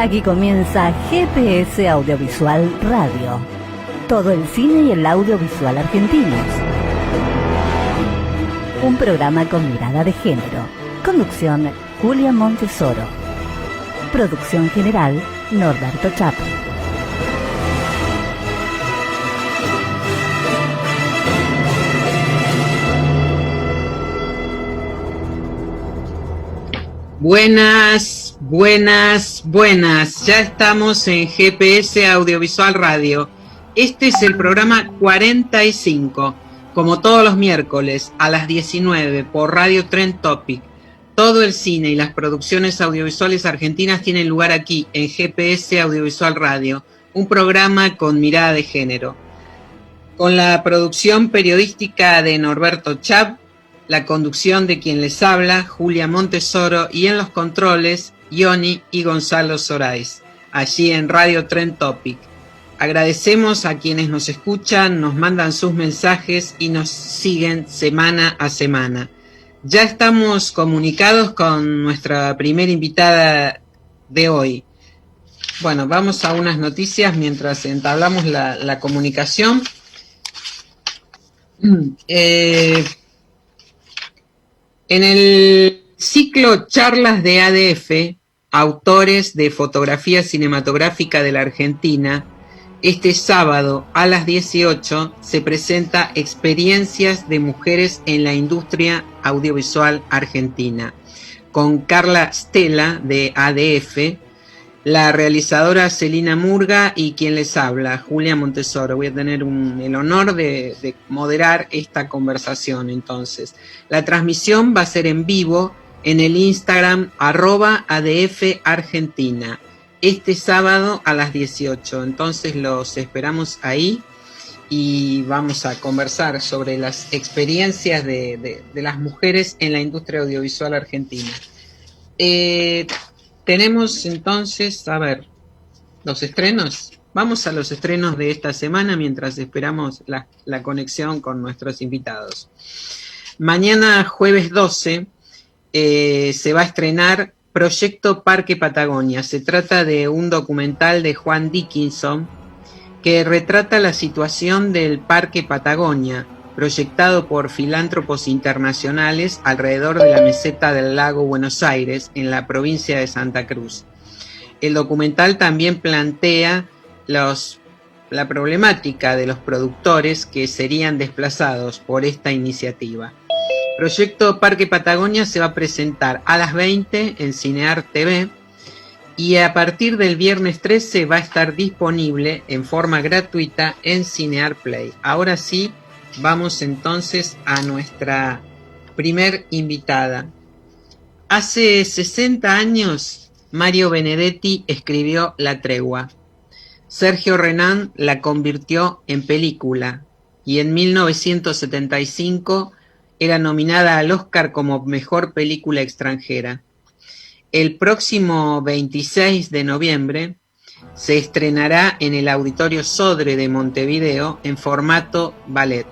Aquí comienza GPS Audiovisual Radio. Todo el cine y el audiovisual argentinos. Un programa con mirada de género. Conducción, Julia Montesoro. Producción general, Norberto Chap. Buenas, buenas, buenas. Ya estamos en GPS Audiovisual Radio. Este es el programa 45, como todos los miércoles a las 19 por Radio Trend Topic. Todo el cine y las producciones audiovisuales argentinas tienen lugar aquí en GPS Audiovisual Radio, un programa con mirada de género. Con la producción periodística de Norberto Chap, la conducción de quien les habla, Julia Montesoro, y en los controles, Ioni y Gonzalo Sorais, allí en Radio Trend Topic. Agradecemos a quienes nos escuchan, nos mandan sus mensajes y nos siguen semana a semana. Ya estamos comunicados con nuestra primera invitada de hoy. Bueno, vamos a unas noticias mientras entablamos la comunicación. En el ciclo Charlas de ADF, autores de fotografía cinematográfica de la Argentina, este sábado a las 18 se presenta Experiencias de Mujeres en la Industria Audiovisual Argentina, con Carla Stella de ADF, la realizadora Celina Murga y quien les habla, Julia Montesoro. Voy a tener el honor de moderar esta conversación entonces. La transmisión va a ser en vivo en el Instagram @ADF Argentina, este sábado a las 18. Entonces los esperamos ahí y vamos a conversar sobre las experiencias de las mujeres en la industria audiovisual argentina. Tenemos entonces, los estrenos. Vamos a los estrenos de esta semana mientras esperamos la conexión con nuestros invitados. Mañana, jueves 12, se va a estrenar Proyecto Parque Patagonia. Se trata de un documental de Juan Dickinson que retrata la situación del Parque Patagonia, proyectado por filántropos internacionales alrededor de la meseta del lago Buenos Aires, en la provincia de Santa Cruz. El documental también plantea la problemática de los productores que serían desplazados por esta iniciativa. Proyecto Parque Patagonia se va a presentar a las 20 en Cinear TV y a partir del viernes 13 va a estar disponible en forma gratuita en Cinear Play. Ahora sí, vamos entonces a nuestra primer invitada. Hace 60 años, Mario Benedetti escribió La Tregua. Sergio Renán la convirtió en película y en 1975 era nominada al Oscar como Mejor Película Extranjera. El próximo 26 de noviembre se estrenará en el Auditorio Sodre de Montevideo en formato ballet.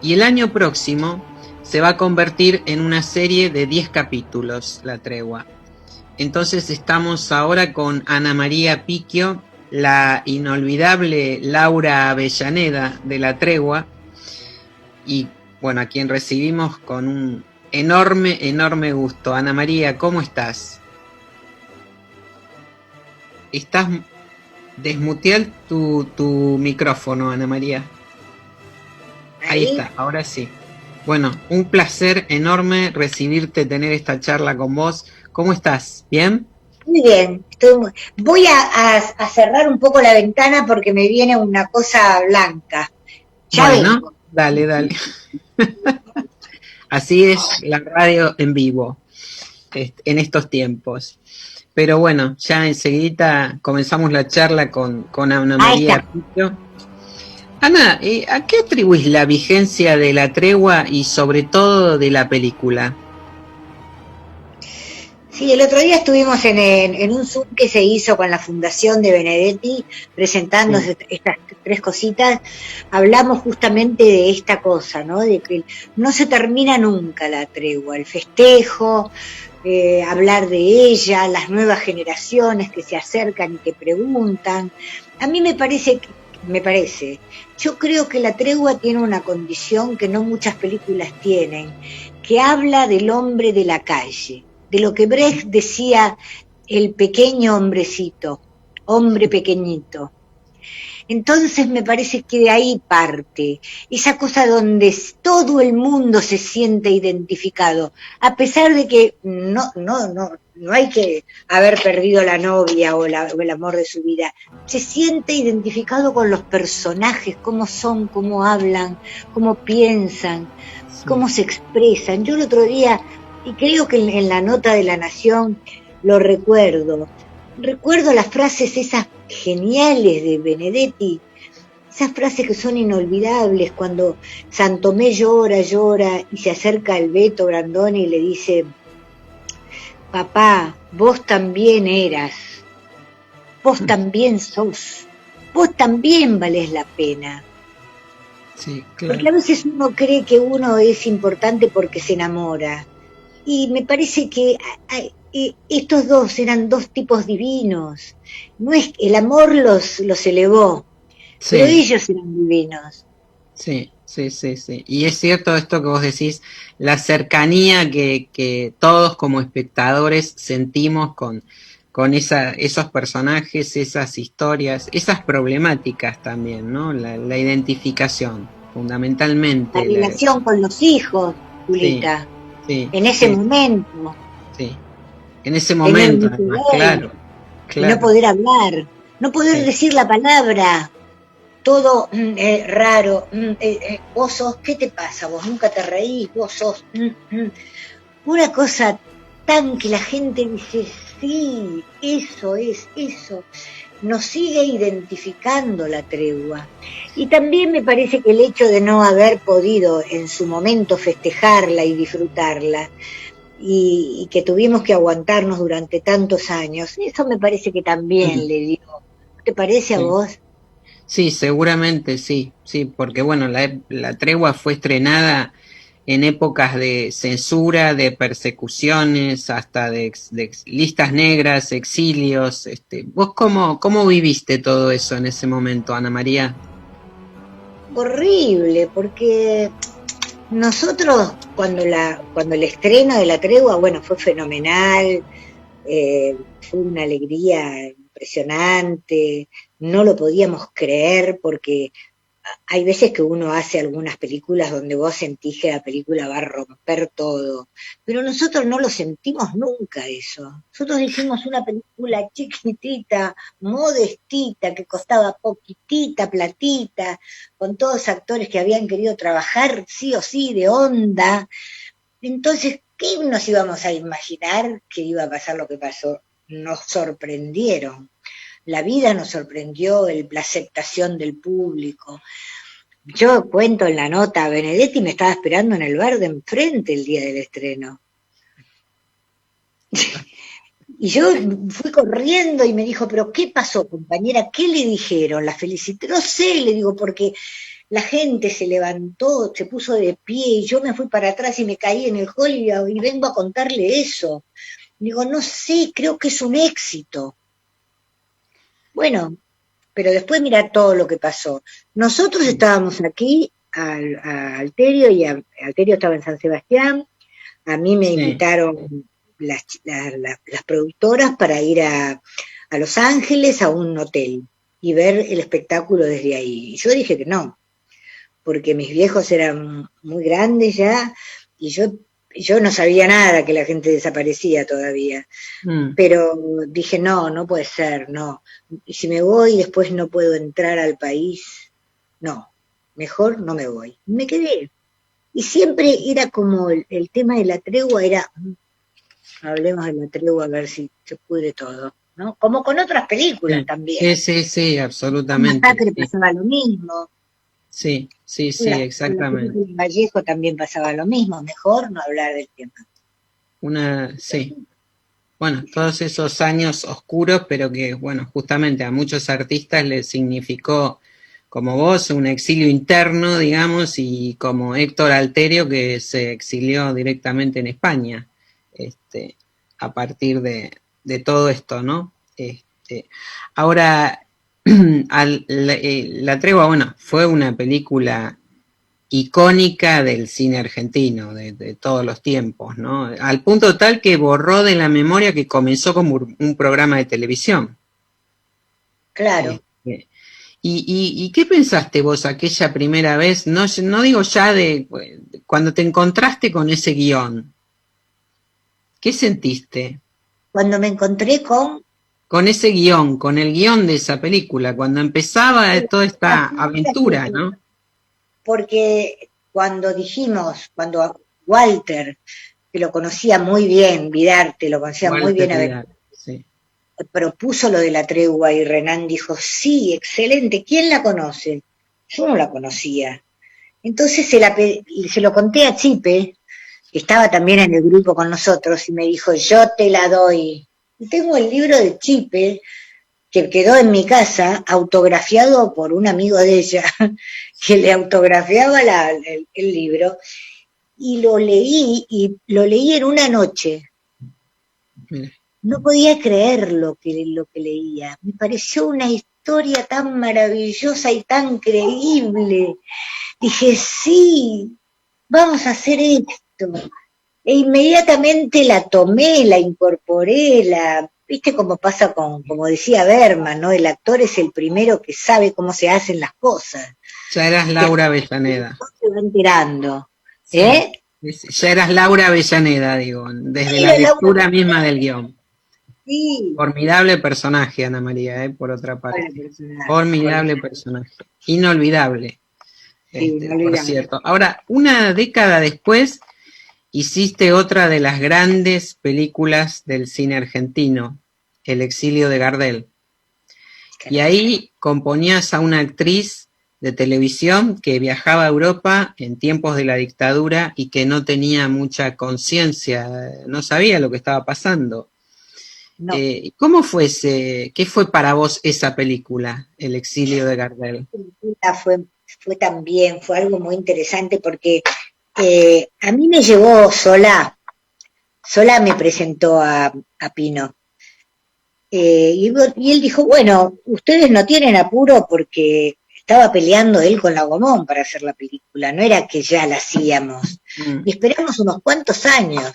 Y el año próximo se va a convertir en una serie de 10 capítulos, La Tregua. Entonces estamos ahora con Ana María Picchio, la inolvidable Laura Avellaneda de La Tregua, y bueno, a quien recibimos con un enorme gusto. Ana María, ¿cómo estás? Estás desmutear tu micrófono, Ana María. Ahí está, ahora sí. Bueno, un placer enorme recibirte, tener esta charla con vos. ¿Cómo estás? ¿Bien? Muy bien. Voy a cerrar un poco la ventana porque me viene una cosa blanca. Ya bueno, vengo. Dale. Así es la radio en vivo en estos tiempos. Pero bueno, ya enseguida comenzamos la charla con Ana María Picchio. Ana, ¿a qué atribuís la vigencia de La Tregua y sobre todo de la película? Sí, el otro día estuvimos en un Zoom que se hizo con la Fundación de Benedetti, presentando estas 3 cositas. Hablamos justamente de esta cosa, ¿no? De que no se termina nunca la tregua, el festejo, hablar de ella, las nuevas generaciones que se acercan y que preguntan. A mí me parece, yo creo que La Tregua tiene una condición que no muchas películas tienen, que habla del hombre de la calle, de lo que Brecht decía, el pequeño hombrecito, hombre pequeñito. Entonces me parece que de ahí parte, esa cosa donde todo el mundo se siente identificado, a pesar de que no hay que haber perdido la novia o el amor de su vida, se siente identificado con los personajes, cómo son, cómo hablan, cómo piensan, cómo se expresan. Yo el otro día, y creo que en la nota de La Nación lo recuerdo las frases esas geniales de Benedetti, esas frases que son inolvidables, cuando Santomé llora y se acerca al Beto Brandoni y le dice: papá, vos también eras, vos también sos, vos también valés la pena. Sí, claro. Porque a veces uno cree que uno es importante porque se enamora, y me parece que estos dos eran dos tipos divinos. No es, el amor los elevó, Sí. pero ellos eran divinos. Sí. Y es cierto esto que vos decís, la cercanía que todos como espectadores sentimos con esos personajes, esas historias, esas problemáticas también, ¿no? La identificación, fundamentalmente. La relación con los hijos, Julita, sí, en ese momento. Sí, en ese momento, además, claro. Y no poder hablar, no poder decir la palabra, todo raro. Vos sos, ¿qué te pasa? Vos nunca te reís, vos sos. Una cosa tan que la gente dice, sí, eso es, eso. Nos sigue identificando La Tregua. Y también me parece que el hecho de no haber podido en su momento festejarla y disfrutarla, y que tuvimos que aguantarnos durante tantos años, eso me parece que también le dio. ¿Te parece a vos? Sí, seguramente sí, porque bueno, la Tregua fue estrenada en épocas de censura, de persecuciones, hasta de listas negras, exilios. ¿Vos cómo viviste todo eso en ese momento, Ana María? Horrible, porque nosotros cuando el estreno de La Tregua, bueno, fue fenomenal, fue una alegría impresionante, no lo podíamos creer porque hay veces que uno hace algunas películas donde vos sentís que la película va a romper todo, pero nosotros no lo sentimos nunca eso. Nosotros hicimos una película chiquitita, modestita, que costaba poquitita platita, con todos actores que habían querido trabajar sí o sí de onda. Entonces, ¿qué nos íbamos a imaginar que iba a pasar lo que pasó? Nos sorprendieron. La vida nos sorprendió, la aceptación del público. Yo cuento en la nota, Benedetti me estaba esperando en el bar de enfrente el día del estreno. Y yo fui corriendo y me dijo, ¿pero qué pasó, compañera? ¿Qué le dijeron? ¿La felicité? No sé, le digo, porque la gente se levantó, se puso de pie y yo me fui para atrás y me caí en el hall y vengo a contarle eso. Digo, no sé, creo que es un éxito. Bueno, pero después mirá todo lo que pasó. Nosotros estábamos aquí, a Alterio, y Alterio estaba en San Sebastián, a mí me invitaron las productoras para ir a Los Ángeles a un hotel y ver el espectáculo desde ahí. Y yo dije que no, porque mis viejos eran muy grandes ya, y yo no sabía nada, que la gente desaparecía todavía. Pero dije, no puede ser, no. Si me voy después no puedo entrar al país, no, mejor no me voy. Me quedé. Y siempre era como el tema de La Tregua, era, hablemos de La Tregua a ver si se pudre todo, ¿no? Como con otras películas también. Sí, absolutamente. Con Masacre pasaba lo mismo. Sí, exactamente. Con la Vallejo también pasaba lo mismo, mejor no hablar del tema. Bueno, todos esos años oscuros, pero que, bueno, justamente a muchos artistas les significó, como vos, un exilio interno, digamos, y como Héctor Alterio, que se exilió directamente en España. a partir de todo esto, ¿no? Ahora, La Tregua, bueno, fue una película icónica del cine argentino, de todos los tiempos, ¿no? Al punto tal que borró de la memoria que comenzó como un programa de televisión. Claro. ¿Y qué pensaste vos aquella primera vez? No digo ya cuando te encontraste con ese guión. ¿Qué sentiste? Cuando me encontré con ese guión, con el guión de esa película, cuando empezaba toda esta aventura, ¿no? Porque cuando Walter, que lo conocía muy bien, Vidarte, lo conocía Walter muy bien, sí, propuso lo de La Tregua y Renan dijo, sí, excelente, ¿quién la conoce? Yo no la conocía. Entonces se lo conté a Chipe, que estaba también en el grupo con nosotros, y me dijo, yo te la doy. Y tengo el libro de Chipe, que quedó en mi casa, autografiado por un amigo de ella, que le autografiaba el libro, y lo leí en una noche. No podía creer lo que leía. Me pareció una historia tan maravillosa y tan creíble. Dije, sí, vamos a hacer esto. E inmediatamente la tomé, la incorporé, viste cómo pasa como decía Berman, ¿no? El actor es el primero que sabe cómo se hacen las cosas. Ya eras Laura Avellaneda. Se va enterando, sí. Ya eras Laura Avellaneda, digo, desde la lectura misma del guión. Sí. Formidable personaje, Ana María, por otra parte. Formidable personaje. Inolvidable. Sí, por cierto. Ahora, una década después, hiciste otra de las grandes películas del cine argentino, El exilio de Gardel. Y ahí componías a una actriz de televisión que viajaba a Europa en tiempos de la dictadura y que no tenía mucha conciencia, no sabía lo que estaba pasando. No. ¿Cómo fue qué fue para vos esa película, El exilio de Gardel? Fue algo muy interesante porque a mí me llevó Solá me presentó a Pino. Y él dijo, bueno, ustedes no tienen apuro porque estaba peleando él con la Gomón para hacer la película, no era que ya la hacíamos. Y esperamos unos cuantos años.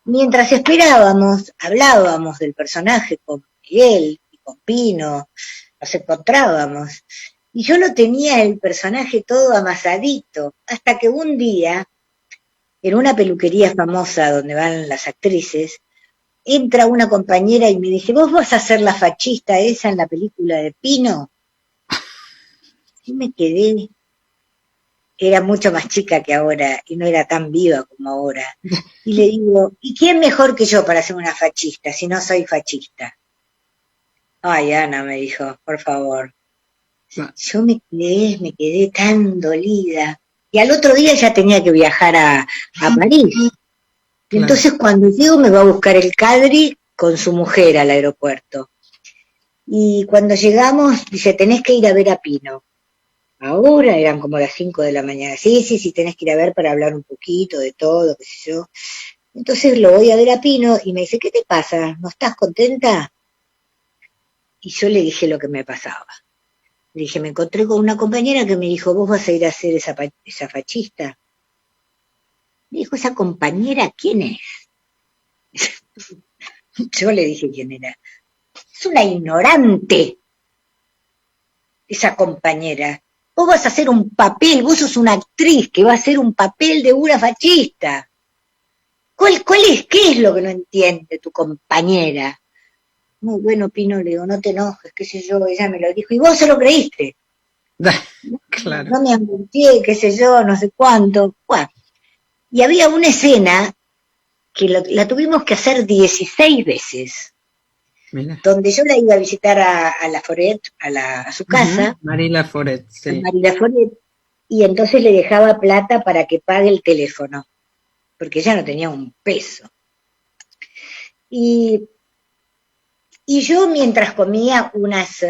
Mientras esperábamos, hablábamos del personaje con Miguel y con Pino, nos encontrábamos. Y yo lo tenía el personaje todo amasadito, hasta que un día, en una peluquería famosa donde van las actrices, entra una compañera y me dice, ¿vos vas a ser la fachista esa en la película de Pino? Y me quedé, era mucho más chica que ahora y no era tan viva como ahora. Y le digo, ¿y quién mejor que yo para ser una fachista si no soy fachista? Ay, Ana, me dijo, por favor. Yo me quedé tan dolida. Y al otro día ya tenía que viajar a París. Claro. Entonces cuando llego me va a buscar el Cadri con su mujer al aeropuerto. Y cuando llegamos, dice, tenés que ir a ver a Pino. Ahora eran como las 5 de la mañana. Sí, tenés que ir a ver para hablar un poquito de todo, qué sé yo. Entonces lo voy a ver a Pino y me dice, ¿qué te pasa? ¿No estás contenta? Y yo le dije lo que me pasaba. Le dije, me encontré con una compañera que me dijo, ¿vos vas a ir a hacer esa fachista? Me dijo, ¿esa compañera quién es? Yo le dije quién era. Es una ignorante, esa compañera. Vos vas a hacer un papel, vos sos una actriz que va a hacer un papel de una fachista. ¿Qué es lo que no entiende tu compañera? Muy bueno, Pino, le digo, no te enojes, qué sé yo, ella me lo dijo, y vos se lo creíste. Claro. No me angustié, qué sé yo, no sé cuánto. Bueno, y había una escena que la tuvimos que hacer 16 veces. Mira. Donde yo la iba a visitar a Laforet, a su casa. Marie Laforet, sí. Marie Laforet, y entonces le dejaba plata para que pague el teléfono, porque ella no tenía un peso. Y yo mientras comía unas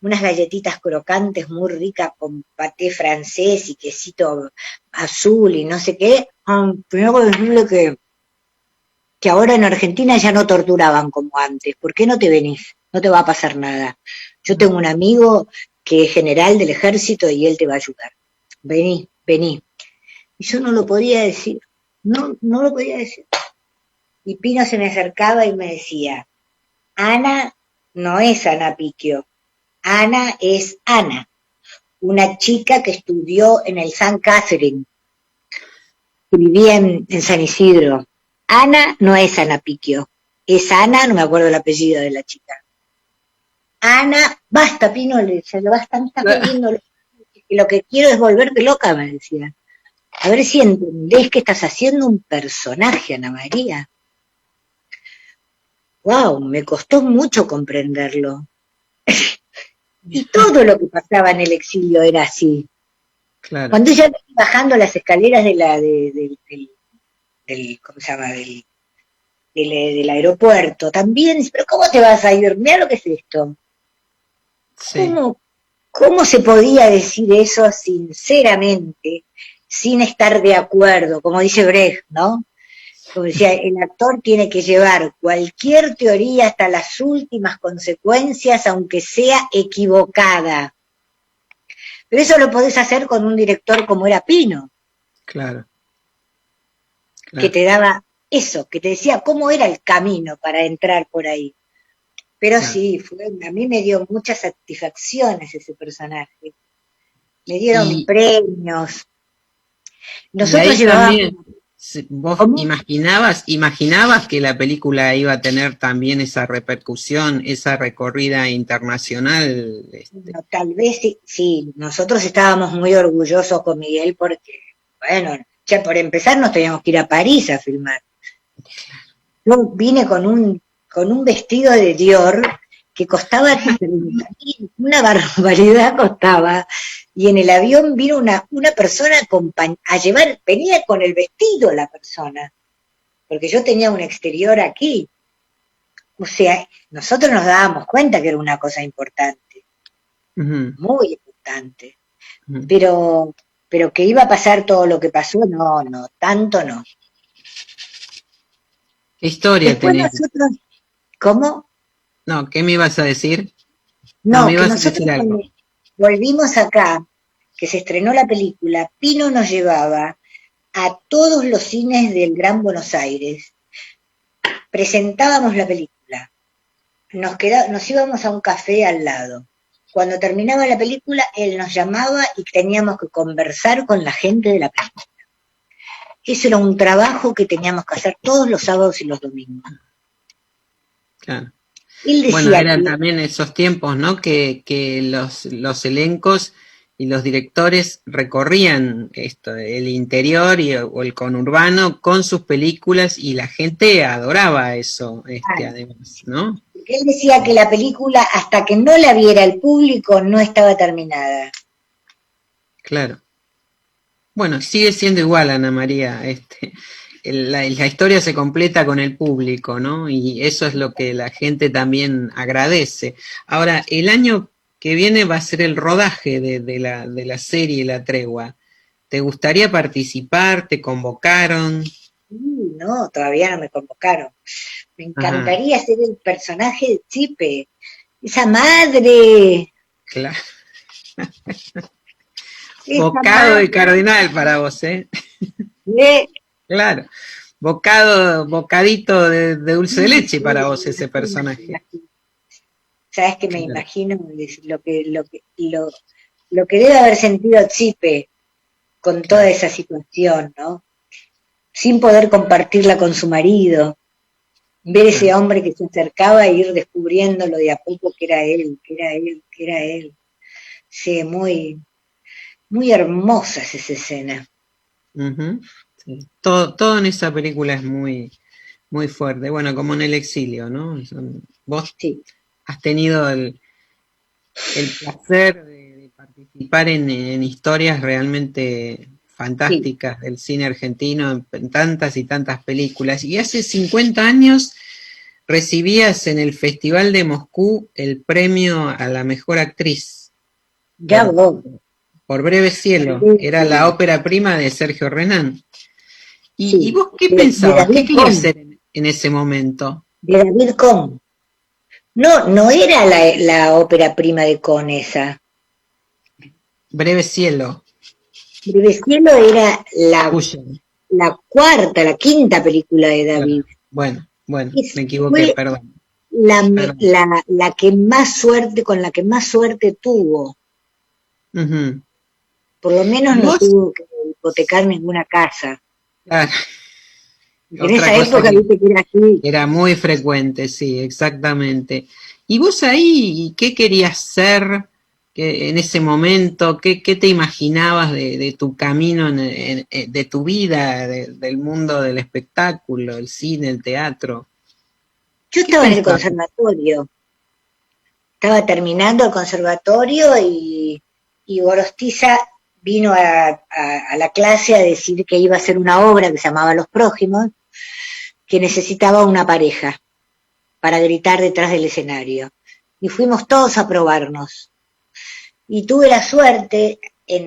galletitas crocantes muy ricas con paté francés y quesito azul y no sé qué, tengo que decirle que que ahora en Argentina ya no torturaban como antes. ¿Por qué no te venís? No te va a pasar nada. Yo tengo un amigo que es general del ejército y él te va a ayudar. Vení, vení. Y yo no lo podía decir. No, no lo podía decir. Y Pino se me acercaba y me decía, Ana no es Ana Picchio. Ana es Ana, una chica que estudió en el San Catherine, que vivía en San Isidro. Ana no es Ana Picchio, es Ana, no me acuerdo el apellido de la chica. Ana, basta, Pino, se lo basta, me estás volviendo loca. Lo que quiero es volverte loca, me decía. A ver si entendés que estás haciendo un personaje, Ana María. Wow, me costó mucho comprenderlo. Y todo lo que pasaba en el exilio era así. Claro. Cuando ella venía bajando las escaleras del ¿cómo se llama? Del aeropuerto, también, pero ¿cómo te vas a ir? Mira lo que es esto. Sí. ¿Cómo se podía decir eso sinceramente, sin estar de acuerdo? Como dice Brecht, ¿no? Como decía, el actor tiene que llevar cualquier teoría hasta las últimas consecuencias, aunque sea equivocada. Pero eso lo podés hacer con un director como era Pino. Claro. Que te daba eso, que te decía cómo era el camino para entrar por ahí. Pero sí, a mí me dio muchas satisfacciones ese personaje. Me dieron premios. Nosotros llevábamos... ¿Vos ¿Cómo? imaginabas que la película iba a tener también esa repercusión, esa recorrida internacional? No, tal vez sí, nosotros estábamos muy orgullosos con Miguel porque, bueno, ya por empezar nos teníamos que ir a París a filmar. Yo vine con un vestido de Dior que costaba 30.000, una barbaridad costaba, y en el avión vino una persona a llevar, venía con el vestido la persona, porque yo tenía un exterior aquí. O sea, nosotros nos dábamos cuenta que era una cosa importante, muy importante, pero que iba a pasar todo lo que pasó, no, tanto no. ¿Qué historia después tenés? Nosotros, ¿cómo? No, ¿qué me ibas a decir? No, me que ibas a nosotros decir algo. cuando volvimos acá, que se estrenó la película, Pino nos llevaba a todos los cines del Gran Buenos Aires, presentábamos la película, nos íbamos a un café al lado. Cuando terminaba la película, él nos llamaba y teníamos que conversar con la gente de la película. Eso era un trabajo que teníamos que hacer todos los sábados y los domingos. Claro. Él decía bueno, eran también esos tiempos, ¿no? Que los elencos y los directores recorrían el interior o el conurbano con sus películas y la gente adoraba eso, además, ¿no? Él decía que la película, hasta que no la viera el público, no estaba terminada. Claro. Bueno, sigue siendo igual, Ana María. La historia se completa con el público, ¿no? Y eso es lo que la gente también agradece. Ahora, el año que viene va a ser el rodaje de la serie La Tregua. ¿Te gustaría participar? ¿Te convocaron? No, todavía no me convocaron. Me encantaría ser el personaje de Chipe, esa madre. Claro. Bocado de cardenal para vos, ¿eh? Claro. Bocadito de dulce de leche para vos ese personaje. Sabes que me imagino lo que debe haber sentido Chipe con toda esa situación, ¿no? Sin poder compartirla con su marido, ver ese hombre que se acercaba e ir descubriéndolo de a poco que era él. Sí, muy, muy hermosa es esa escena. Sí. Todo en esa película es muy, muy fuerte. Bueno, como en El Exilio, ¿no? Vos has tenido el placer de participar en historias realmente fantásticas del cine argentino, en tantas y tantas películas. Y hace 50 años recibías en el Festival de Moscú el premio a la mejor actriz. Por Breve Cielo. Era la ópera prima de Sergio Renán. ¿Y vos qué pensabas? ¿Qué querías hacer? en ese momento? De David Cohn. No, no era la ópera prima de Cohn esa. Breve Cielo. Breve Cielo era Tuya. la quinta película de David. Bueno, me equivoqué, Fue perdón. La que más suerte, con la que más suerte tuvo. Uh-huh. Por lo menos no tuvo que hipotecar ninguna casa. Claro. En esa época, viste que era así. Era muy frecuente, sí, exactamente. ¿Y vos ahí qué querías ser en ese momento? ¿Qué te imaginabas de tu camino, de tu vida, del mundo del espectáculo, el cine, el teatro? Yo estaba en el conservatorio. Estaba terminando el conservatorio y Gorostiza vino a la clase a decir que iba a hacer una obra que se llamaba Los Prójimos, que necesitaba una pareja para gritar detrás del escenario. Y fuimos todos a probarnos. Y tuve la suerte,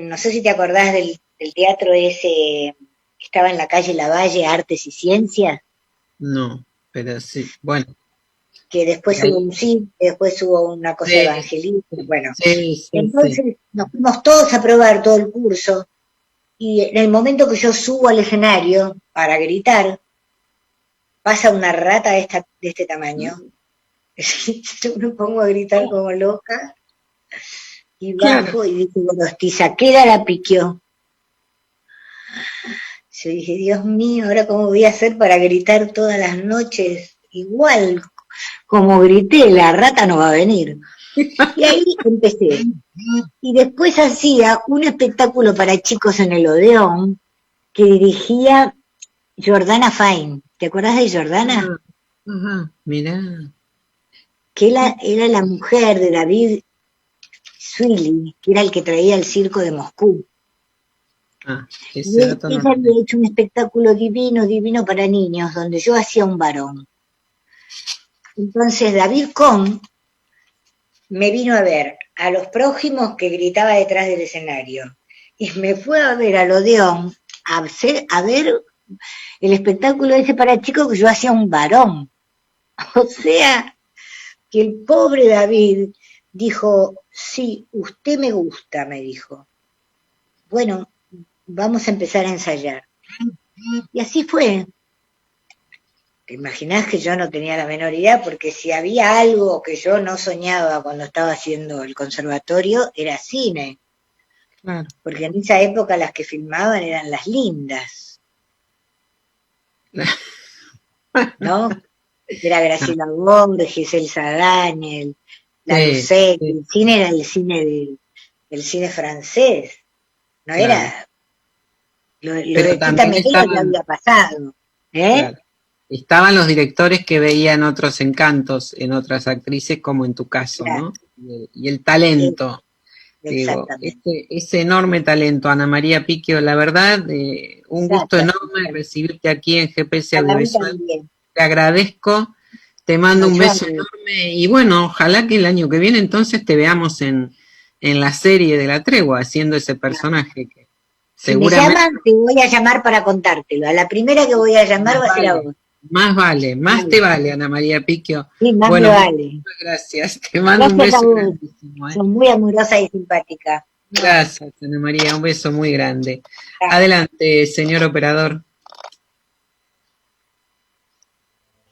no sé si te acordás del teatro ese que estaba en la calle Lavalle, Artes y Ciencias. No, pero sí, bueno. Que después hubo un cine, después hubo una cosa evangelista, bueno. Entonces nos fuimos todos a probar todo el curso, y en el momento que yo subo al escenario para gritar, pasa una rata de este tamaño. Yo me pongo a gritar como loca, y bajo y dice Gorostiza, ¿qué la piquió? Yo dije, Dios mío, ¿ahora cómo voy a hacer para gritar todas las noches igual? Como grité, la rata no va a venir. Y ahí empecé. Y después hacía un espectáculo para chicos en el Odeón que dirigía Jordana Fine. ¿Te acuerdas de Jordana? Ajá, mirá. Que era la mujer de David Swilly, que era el que traía el circo de Moscú. Y ella había hecho un espectáculo divino para niños, donde yo hacía un varón. Entonces David Cohn me vino a ver a Los Prójimos, que gritaba detrás del escenario, y me fue a ver al Odeón a ver el espectáculo ese para chicos, que yo hacía un varón. O sea, que el pobre David dijo, sí, usted me gusta, me dijo. Bueno, vamos a empezar a ensayar. Y así fue. ¿Te imaginás que yo no tenía la menor idea? Porque si había algo que yo no soñaba cuando estaba haciendo el conservatorio, era cine. Claro. Porque en esa época las que filmaban eran las lindas. ¿No? Era Graciela Borges, Elsa Daniel, la Lucette. El cine era el cine del cine francés. No era... Lo de Tita Merelo ya había pasado. Claro. Estaban los directores que veían otros encantos en otras actrices, como en tu caso, claro. ¿No? Y el talento. Digo, ese enorme talento, Ana María Picchio, la verdad, un gusto enorme recibirte aquí en GPS Audiovisual. Te agradezco, te mando un beso enorme y bueno, ojalá que el año que viene entonces te veamos en la serie de La Tregua, haciendo ese personaje que seguramente... Si me llaman, te voy a llamar para contártelo. A la primera que voy a llamar va a ser a vos. Más vale, más te vale, Ana María Picchio. Sí, más me vale. Muchas gracias, te mando un beso grandísimo. Son muy amorosa y simpática. Gracias, Ana María, un beso muy grande. Gracias. Adelante, señor operador.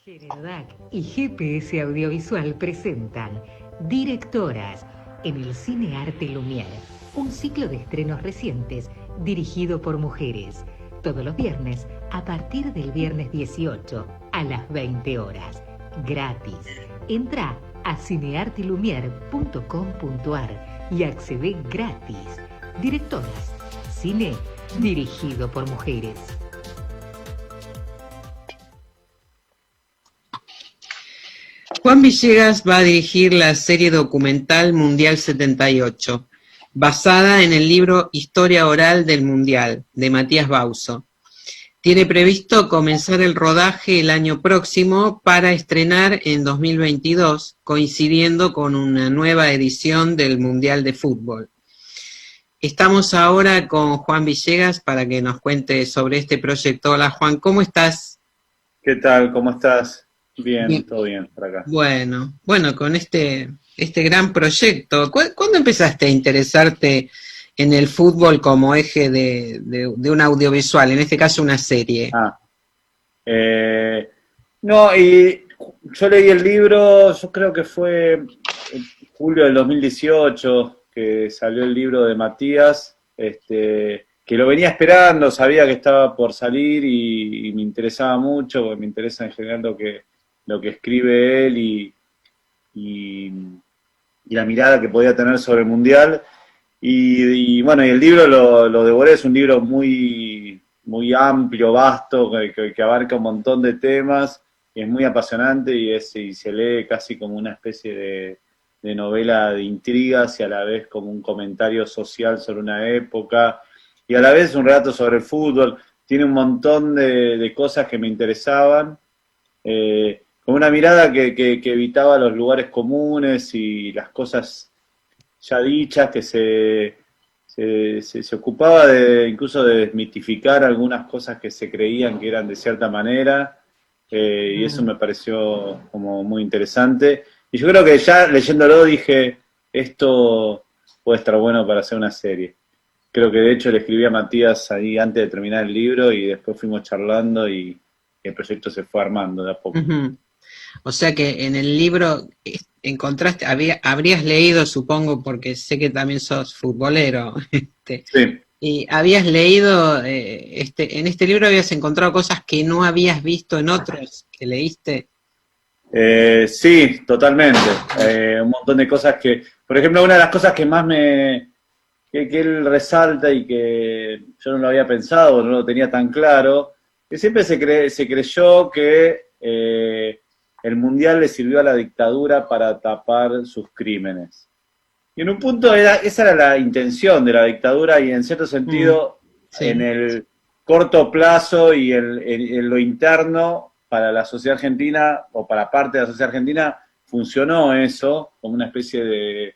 Generodac y GPS Audiovisual presentan Directoras en el Cine Arte Lumière, un ciclo de estrenos recientes dirigido por mujeres. Todos los viernes, a partir del viernes 18 a las 20 horas. Gratis. Entra a cineartelumiere.com.ar y accede gratis. Directoras. Cine dirigido por mujeres. Juan Villegas va a dirigir la serie documental Mundial 78. Basada en el libro Historia Oral del Mundial, de Matías Bauzo. Tiene previsto comenzar el rodaje el año próximo para estrenar en 2022, coincidiendo con una nueva edición del Mundial de Fútbol. Estamos ahora con Juan Villegas para que nos cuente sobre este proyecto. Hola Juan, ¿cómo estás? ¿Qué tal? ¿Cómo estás? Bien, Bien. todo bien por acá. Bueno, con este gran proyecto, ¿cuándo empezaste a interesarte en el fútbol como eje de un audiovisual, en este caso una serie? Ah, eh, no, y yo leí el libro, yo creo que fue en julio del 2018 que salió el libro de Matías, que lo venía esperando, sabía que estaba por salir y me interesaba mucho, porque me interesa en general lo que escribe él y, y la mirada que podía tener sobre el Mundial. Y bueno, y el libro lo devoré, es un libro muy amplio, vasto, que abarca un montón de temas, y es muy apasionante y se lee casi como una especie de novela de intrigas y a la vez como un comentario social sobre una época, y a la vez un relato sobre el fútbol. Tiene un montón de cosas que me interesaban, con una mirada que evitaba los lugares comunes y las cosas ya dichas, que se ocupaba incluso de desmitificar algunas cosas que se creían que eran de cierta manera, y eso me pareció como muy interesante. Y yo creo que ya leyéndolo dije, esto puede estar bueno para hacer una serie. Creo que de hecho le escribí a Matías ahí antes de terminar el libro y después fuimos charlando y el proyecto se fue armando de a poco. Ujú. O sea que en el libro encontraste, habrías leído, supongo, porque sé que también sos futbolero, Sí. y habías leído, en este libro habías encontrado cosas que no habías visto en otros que leíste. Sí, totalmente. Un montón de cosas por ejemplo, una de las cosas que más que él resalta y que yo no lo había pensado, no lo tenía tan claro, que siempre se creyó que el Mundial le sirvió a la dictadura para tapar sus crímenes. Y en un punto esa era la intención de la dictadura y en cierto sentido, Sí. en el corto plazo y en lo interno, para la sociedad argentina o para parte de la sociedad argentina, funcionó eso como una especie de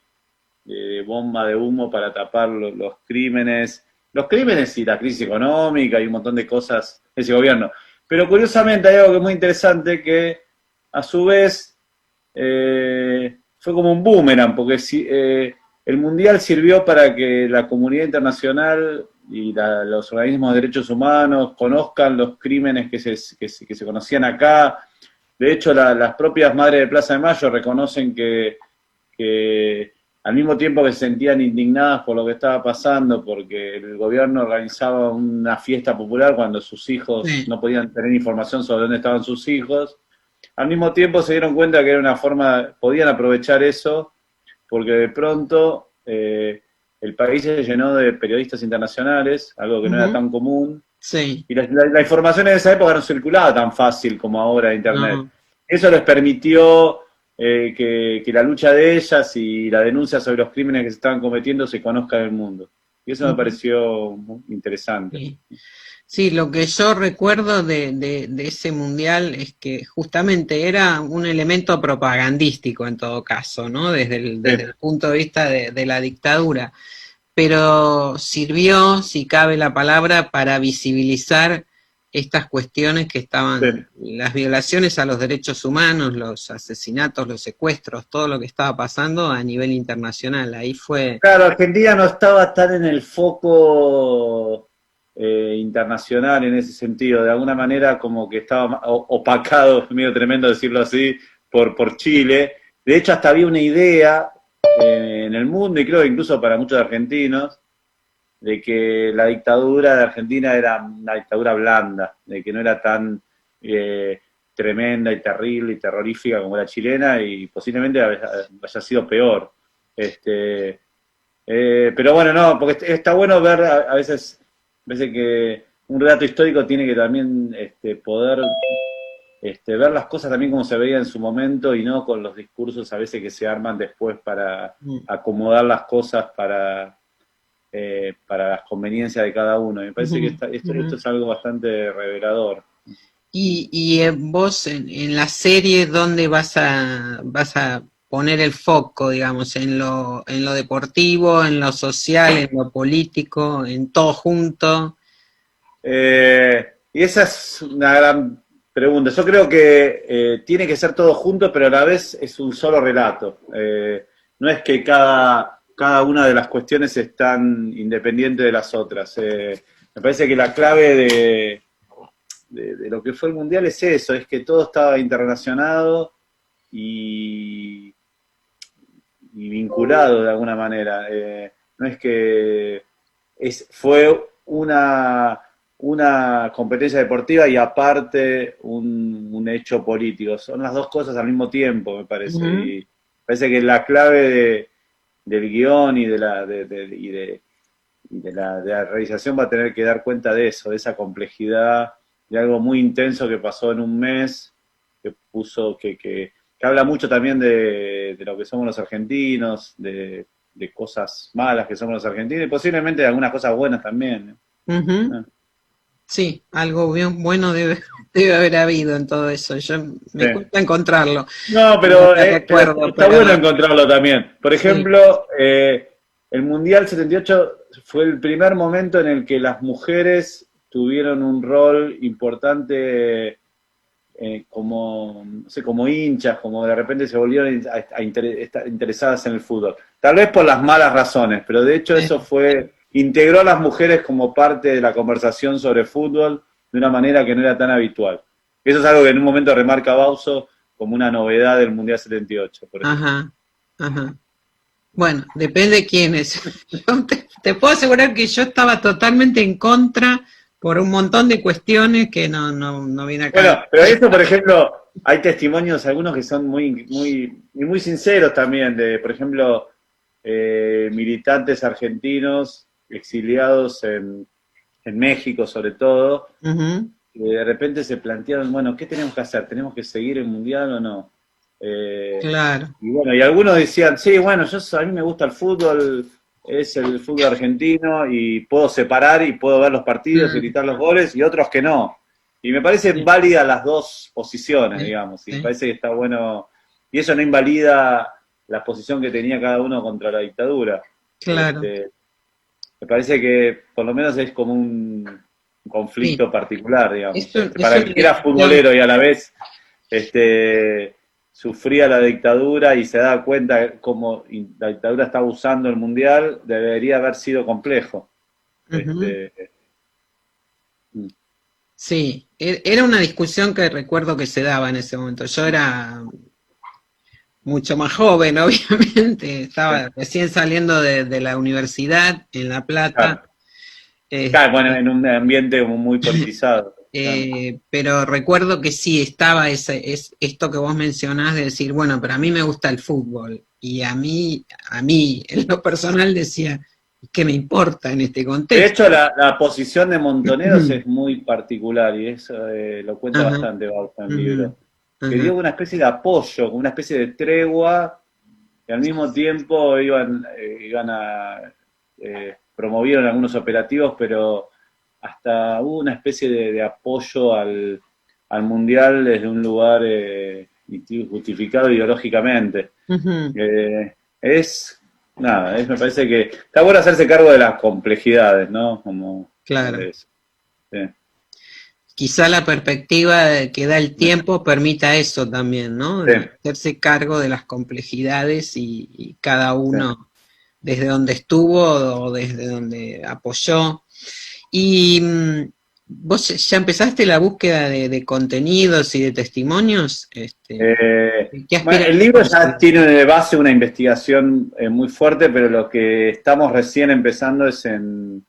bomba de humo para tapar los crímenes y la crisis económica y un montón de cosas de ese gobierno. Pero curiosamente hay algo que es muy interesante, que a su vez fue como un boomerang, porque el Mundial sirvió para que la comunidad internacional y los organismos de derechos humanos conozcan los crímenes que se conocían acá. De hecho, las propias madres de Plaza de Mayo reconocen que al mismo tiempo que se sentían indignadas por lo que estaba pasando, porque el gobierno organizaba una fiesta popular cuando sus hijos no podían tener información sobre dónde estaban sus hijos, al mismo tiempo se dieron cuenta que era una forma, podían aprovechar eso, porque de pronto el país se llenó de periodistas internacionales, algo que no era tan común, Sí. y la información en esa época no circulaba tan fácil como ahora en Internet. No. Eso les permitió que la lucha de ellas y la denuncia sobre los crímenes que se estaban cometiendo se conozca en el mundo. Y eso me pareció muy interesante. Sí. Sí, lo que yo recuerdo de ese mundial es que justamente era un elemento propagandístico en todo caso, ¿no? Desde el punto de vista de la dictadura, pero sirvió, si cabe la palabra, para visibilizar estas cuestiones que estaban, las violaciones a los derechos humanos, los asesinatos, los secuestros, todo lo que estaba pasando a nivel internacional. Ahí fue... Claro, Argentina no estaba tan en el foco internacional en ese sentido, de alguna manera como que estaba opacado, medio tremendo decirlo así, por Chile. De hecho, hasta había una idea en el mundo, y creo que incluso para muchos argentinos, de que la dictadura de Argentina era una dictadura blanda, de que no era tan tremenda y terrible y terrorífica como la chilena, y posiblemente haya sido peor. Pero bueno, no, porque está bueno ver a veces que un relato histórico tiene que también poder ver las cosas también como se veía en su momento y no con los discursos a veces que se arman después para acomodar las cosas para las conveniencias de cada uno. Me parece que esto es algo bastante revelador. Y vos en la serie, ¿dónde vas a poner el foco, digamos, en lo deportivo, en lo social, en lo político, en todo junto? Y esa es una gran pregunta. Yo creo que tiene que ser todo junto, pero a la vez es un solo relato. No es que cada una de las cuestiones están independientes de las otras. Me parece que la clave de lo que fue el Mundial es eso, es que todo estaba interrelacionado y vinculado de alguna manera. No es que fue una competencia deportiva y aparte un hecho político. Son las dos cosas al mismo tiempo, me parece. Ujú. Y parece que la clave del guión y de la realización va a tener que dar cuenta de eso, de esa complejidad, de algo muy intenso que pasó en un mes, que habla mucho también de lo que somos los argentinos, de cosas malas que somos los argentinos, y posiblemente de algunas cosas buenas también. Ujú. Ah. Sí, algo bien bueno debe haber habido en todo eso. Yo me Sí. cuesta encontrarlo. No, pero No te recuerdo, está pero- bueno encontrarlo también. Por ejemplo, el Mundial 78 fue el primer momento en el que las mujeres tuvieron un rol importante como, no sé, como hinchas, como de repente se volvieron a estar interesadas en el fútbol. Tal vez por las malas razones, pero de hecho Sí. eso integró a las mujeres como parte de la conversación sobre fútbol de una manera que no era tan habitual. Eso es algo que en un momento remarca Bauso como una novedad del Mundial 78, por ejemplo. Ajá, ajá. Bueno, depende de quiénes. Yo te puedo asegurar que yo estaba totalmente en contra por un montón de cuestiones que no viene acá. Bueno, pero eso, por ejemplo, hay testimonios, algunos que son muy sinceros también, de, por ejemplo, militantes argentinos exiliados en México, sobre todo, Ujú. que de repente se plantearon, bueno, ¿qué tenemos que hacer? ¿Tenemos que seguir el Mundial o no? Claro. Y bueno, y algunos decían, sí, bueno, a mí me gusta el fútbol, es el fútbol argentino y puedo separar y puedo ver los partidos y gritar los goles, y otros que no. Y me parecen válidas las dos posiciones, Sí, digamos, y sí. me parece que está bueno, y eso no invalida la posición que tenía cada uno contra la dictadura. Claro. Me parece que por lo menos es como un conflicto Sí. particular, digamos. Eso Para el que era futbolero y a la vez sufría la dictadura y se da cuenta cómo la dictadura estaba usando el Mundial, debería haber sido complejo. Ujú. Sí, era una discusión que recuerdo que se daba en ese momento. Yo era mucho más joven, obviamente, estaba recién saliendo de la universidad en La Plata. Claro, bueno, en un ambiente muy politizado. Pero recuerdo que sí estaba esto que vos mencionás de decir, bueno, pero a mí me gusta el fútbol. Y a mí, en lo personal decía, ¿qué me importa en este De contexto? hecho, la posición de Montoneros es muy particular y eso lo cuenta Ajá. bastante Bausa en el Ujú. libro. Que Ajá. dio una especie de apoyo, como una especie de tregua, y al mismo tiempo promovieron algunos operativos, pero hasta hubo una especie de apoyo al Mundial desde un lugar justificado ideológicamente. Ujú. Me parece que está bueno hacerse cargo de las complejidades, ¿no? Claro. De eso. Sí. Quizá la perspectiva que da el tiempo permita eso también, ¿no? Sí. Hacerse cargo de las complejidades y cada uno desde donde estuvo o desde donde apoyó. Y vos ya empezaste la búsqueda de contenidos y de testimonios. ¿Qué Bueno, el libro ya tiene de base una investigación muy fuerte, pero lo que estamos recién empezando es en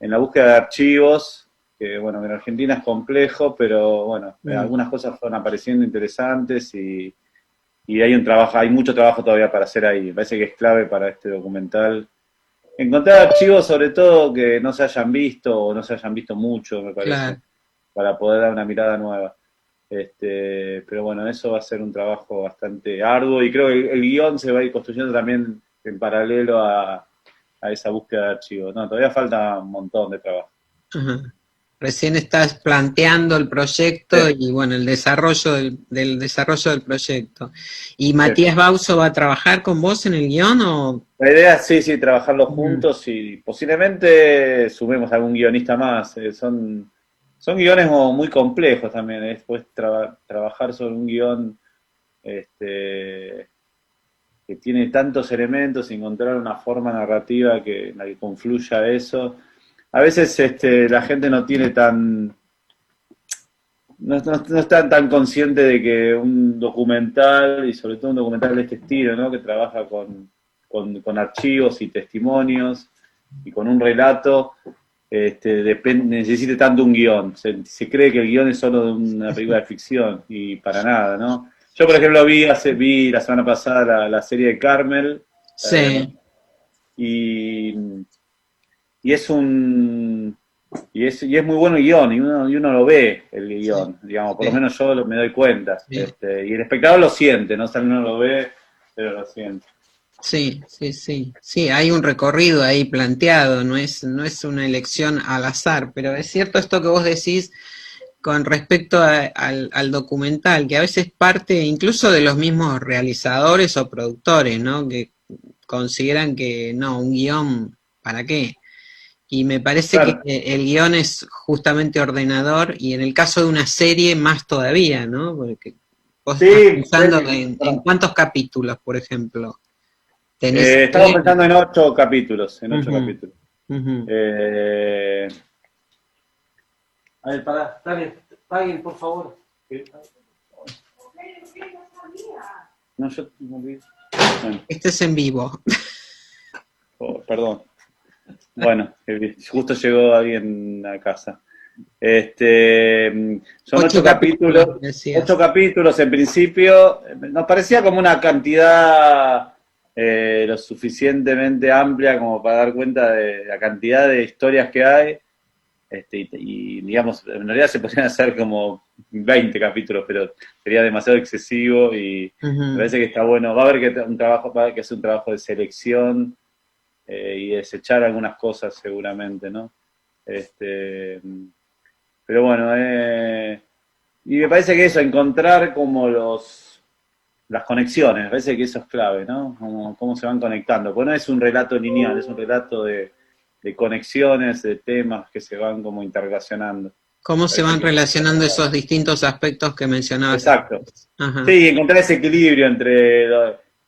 la búsqueda de archivos, que bueno, en Argentina es complejo, pero bueno, algunas cosas fueron apareciendo interesantes y hay mucho trabajo todavía para hacer ahí. Me parece que es clave para este documental. Encontrar archivos, sobre todo, que no se hayan visto o no se hayan visto mucho, me parece, Claro. para poder dar una mirada nueva. Pero bueno, eso va a ser un trabajo bastante arduo y creo que el guión se va a ir construyendo también en paralelo a esa búsqueda de archivos. No, todavía falta un montón de trabajo. Ajá. Recién estás planteando el proyecto y bueno, el desarrollo del desarrollo del proyecto. ¿Y Matías Bauso va a trabajar con vos en el guión o...? La idea es sí, trabajarlo juntos y posiblemente sumemos algún guionista más. son guiones como muy complejos también, después trabajar sobre un guión que tiene tantos elementos y encontrar una forma narrativa en la que confluya eso. A veces la gente no tiene no está tan consciente de que un documental, y sobre todo un documental de este estilo, ¿no? Que trabaja con archivos y testimonios y con un relato, necesite tanto un guión. Se cree que el guión es solo de una película de ficción, y para nada, ¿no? Yo, por ejemplo, vi la semana pasada la serie de Carmel. Sí. Y es muy bueno el guión, y uno lo ve, el guión, digamos, por lo menos yo me doy cuenta. Sí. Y el espectador lo siente, no solo no lo ve, pero lo siente. Sí, hay un recorrido ahí planteado, no es una elección al azar, pero es cierto esto que vos decís con respecto al documental, que a veces parte incluso de los mismos realizadores o productores, ¿no? Que consideran que no, un guión, ¿para qué? Y me parece Claro. que el guión es justamente ordenador, y en el caso de una serie más todavía, ¿no? Porque vos estás pensando en cuántos capítulos, por ejemplo. Estamos pensando en 8 capítulos, capítulos. Uh-huh. A ver, dale, paguen, por favor. No, yo me olvidé. Bueno. Este es en vivo. Oh, perdón. Bueno, justo llegó alguien a casa. Son 8 capítulos. 8 capítulos en principio. Nos parecía como una cantidad lo suficientemente amplia como para dar cuenta de la cantidad de historias que hay. Y digamos, en realidad se podrían hacer como 20 capítulos, pero sería demasiado excesivo, y me parece que está bueno. Va a haber que hacer un trabajo de selección y desechar algunas cosas seguramente, ¿no? Pero bueno, y me parece que eso, encontrar como las conexiones, me parece que eso es clave, ¿no? Cómo se van conectando, porque no es un relato lineal, es un relato de conexiones, de temas que se van como interrelacionando. ¿Cómo se van relacionando esos distintos aspectos que mencionabas? Exacto. Ajá. Sí, encontrar ese equilibrio entre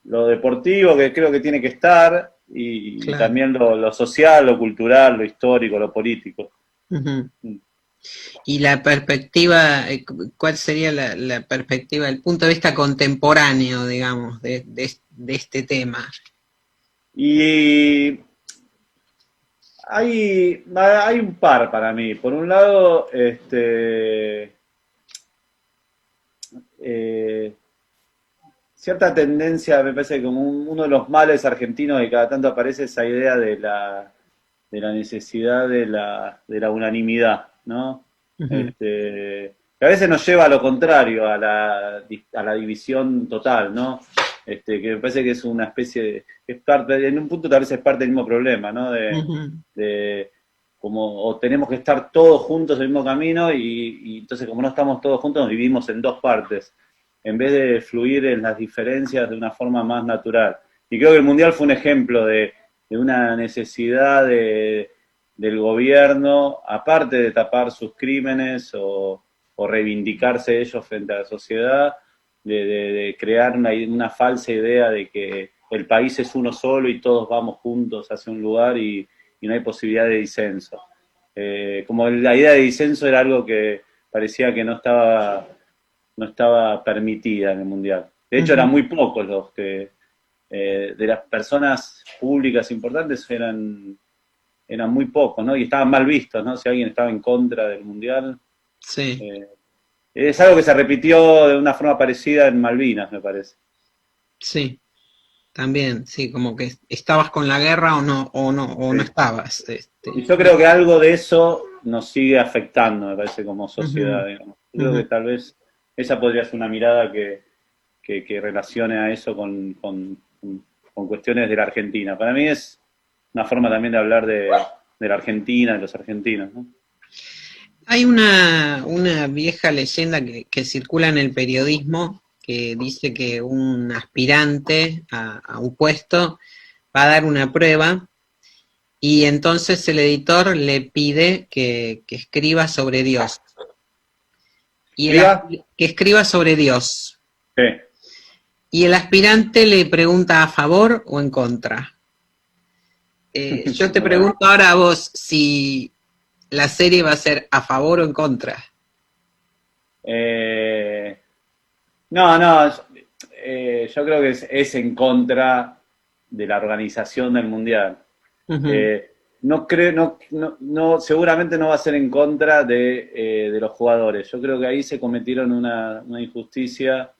lo deportivo, que creo que tiene que estar, y Claro. también lo social, lo cultural, lo histórico, lo político. Uh-huh. Y la perspectiva, ¿cuál sería la perspectiva, el punto de vista contemporáneo, digamos, de este tema? Y hay un par para mí. Por un lado, cierta tendencia, me parece que como uno de los males argentinos que cada tanto aparece, esa idea de la necesidad de la unanimidad, ¿no? Uh-huh. Que a veces nos lleva a lo contrario, a la división total, ¿no? Que me parece que es una especie de, en un punto tal vez es parte del mismo problema, ¿no? Como o tenemos que estar todos juntos en el mismo camino, y entonces como no estamos todos juntos, nos dividimos en dos partes, en vez de fluir en las diferencias de una forma más natural. Y creo que el Mundial fue un ejemplo de una necesidad del gobierno, aparte de tapar sus crímenes o reivindicarse ellos frente a la sociedad, de crear una falsa idea de que el país es uno solo y todos vamos juntos hacia un lugar, y no hay posibilidad de disenso. Como la idea de disenso era algo que parecía que no estaba permitida en el Mundial. De hecho, eran muy pocos los que, de las personas públicas importantes, eran muy pocos, ¿no? Y estaban mal vistos, ¿no? Si alguien estaba en contra del Mundial. Sí. Es algo que se repitió de una forma parecida en Malvinas, me parece. Sí, también, sí, como que estabas con la guerra o no estabas. Y yo creo que algo de eso nos sigue afectando, me parece, como sociedad, digamos. Creo que tal vez esa podría ser una mirada que relacione a eso con cuestiones de la Argentina. Para mí es una forma también de hablar de la Argentina, de los argentinos, ¿no? Hay una vieja leyenda que circula en el periodismo, que dice que un aspirante a un puesto va a dar una prueba, y entonces el editor le pide que escriba sobre Dios. Que escriba sobre Dios. Sí. Y el aspirante le pregunta a favor o en contra. Yo te pregunto ahora a vos si la serie va a ser a favor o en contra. No, yo creo que es en contra de la organización del Mundial. No creo, seguramente no va a ser en contra de los jugadores. Yo creo que ahí se cometieron una injusticia,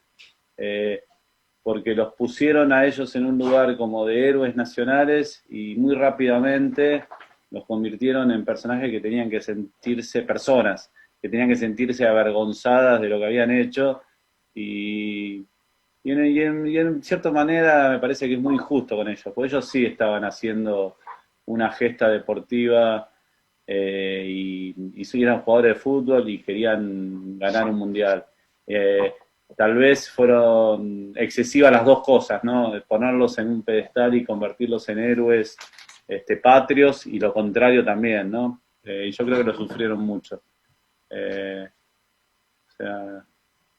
porque los pusieron a ellos en un lugar como de héroes nacionales y muy rápidamente los convirtieron en personajes que tenían que sentirse personas, que tenían que sentirse avergonzadas de lo que habían hecho, y en cierta manera me parece que es muy injusto con ellos, porque ellos sí estaban haciendo una gesta deportiva, y eran jugadores de fútbol y querían ganar un mundial. Tal vez fueron excesivas las dos cosas, ¿no? De ponerlos en un pedestal y convertirlos en héroes patrios, y lo contrario también, ¿no? Y yo creo que lo sufrieron mucho.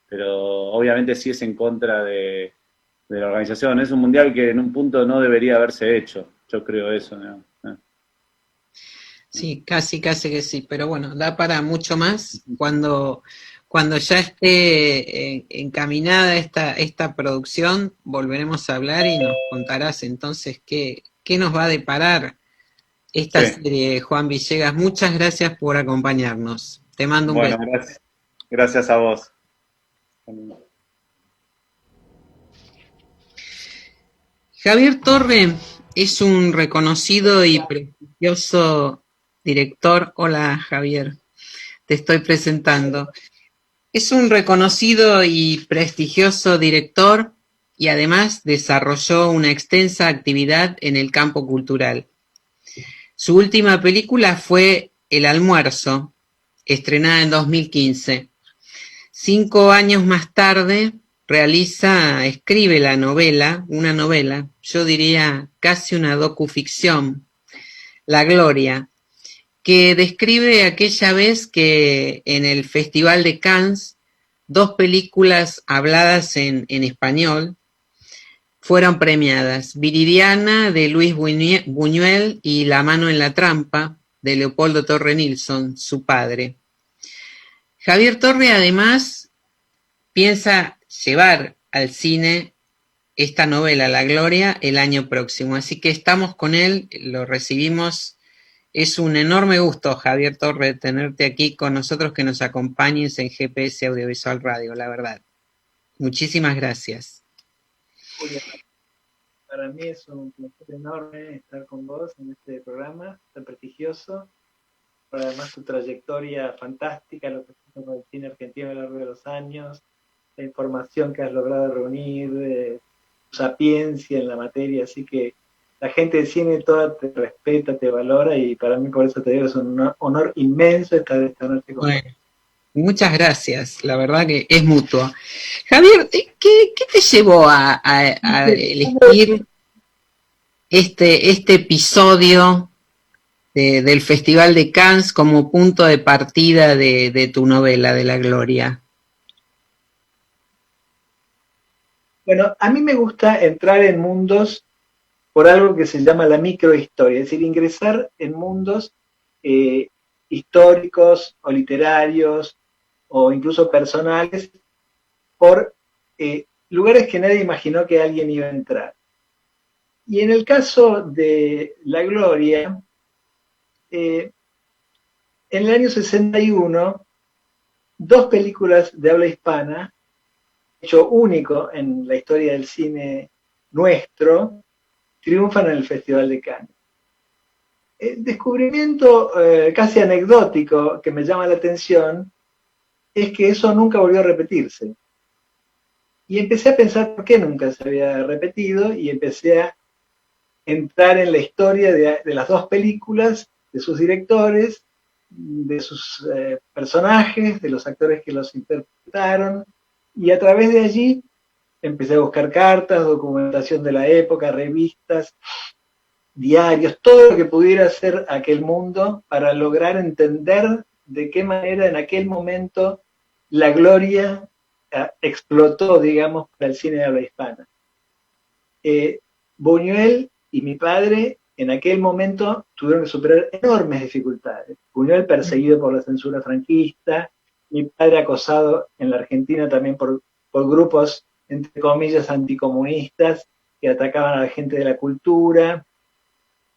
Pero obviamente sí es en contra de la organización. Es un mundial que en un punto no debería haberse hecho. Yo creo eso, ¿no? Sí, casi que sí, pero bueno, da para mucho más. Cuando ya esté encaminada esta producción, volveremos a hablar y nos contarás entonces qué nos va a deparar esta serie. Juan Villegas, muchas gracias por acompañarnos. Te mando un beso. Gracias a vos. Javier Torre es un reconocido y prestigioso director. Hola, Javier, te estoy presentando. Es un reconocido y prestigioso director y además desarrolló una extensa actividad en el campo cultural. Su última película fue El Almuerzo, estrenada en 2015. 5 años más tarde escribe una novela, yo diría casi una docuficción, La Gloria, que describe aquella vez que en el Festival de Cannes 2 películas habladas en español fueron premiadas: Viridiana, de Luis Buñuel, y La mano en la trampa, de Leopoldo Torre Nilsson, su padre. Javier Torre además piensa llevar al cine esta novela, La Gloria, el año próximo. Así que estamos con él, lo recibimos. Es un enorme gusto, Javier Torre, tenerte aquí con nosotros, que nos acompañes en GPS Audiovisual Radio, la verdad. Muchísimas gracias. Julia, para mí es un placer enorme estar con vos en este programa tan prestigioso, por además tu trayectoria fantástica, lo que has hecho con el cine argentino a lo largo de los años, la información que has logrado reunir, tu sapiencia en la materia, así que la gente del cine toda te respeta, te valora, y para mí, por eso te digo, es un honor inmenso estar esta noche con vos. Muchas gracias, la verdad que es mutuo. Javier, ¿qué te llevó a elegir este episodio del Festival de Cannes como punto de partida de tu novela, de La Gloria? Bueno, a mí me gusta entrar en mundos por algo que se llama la microhistoria, es decir, ingresar en mundos históricos o literarios o incluso personales por lugares que nadie imaginó que alguien iba a entrar. Y en el caso de La Gloria, en el año 61, 2 películas de habla hispana, hecho único en la historia del cine nuestro, triunfan en el Festival de Cannes. El descubrimiento casi anecdótico que me llama la atención es que eso nunca volvió a repetirse. Y empecé a pensar por qué nunca se había repetido, y empecé a entrar en la historia de las 2 películas, de sus directores, de sus personajes, de los actores que los interpretaron, y a través de allí empecé a buscar cartas, documentación de la época, revistas, diarios, todo lo que pudiera hacer aquel mundo para lograr entender de qué manera en aquel momento la gloria explotó, digamos, para el cine de habla hispana. Buñuel y mi padre en aquel momento tuvieron que superar enormes dificultades. Buñuel perseguido por la censura franquista, mi padre acosado en la Argentina también por grupos, entre comillas, anticomunistas que atacaban a la gente de la cultura.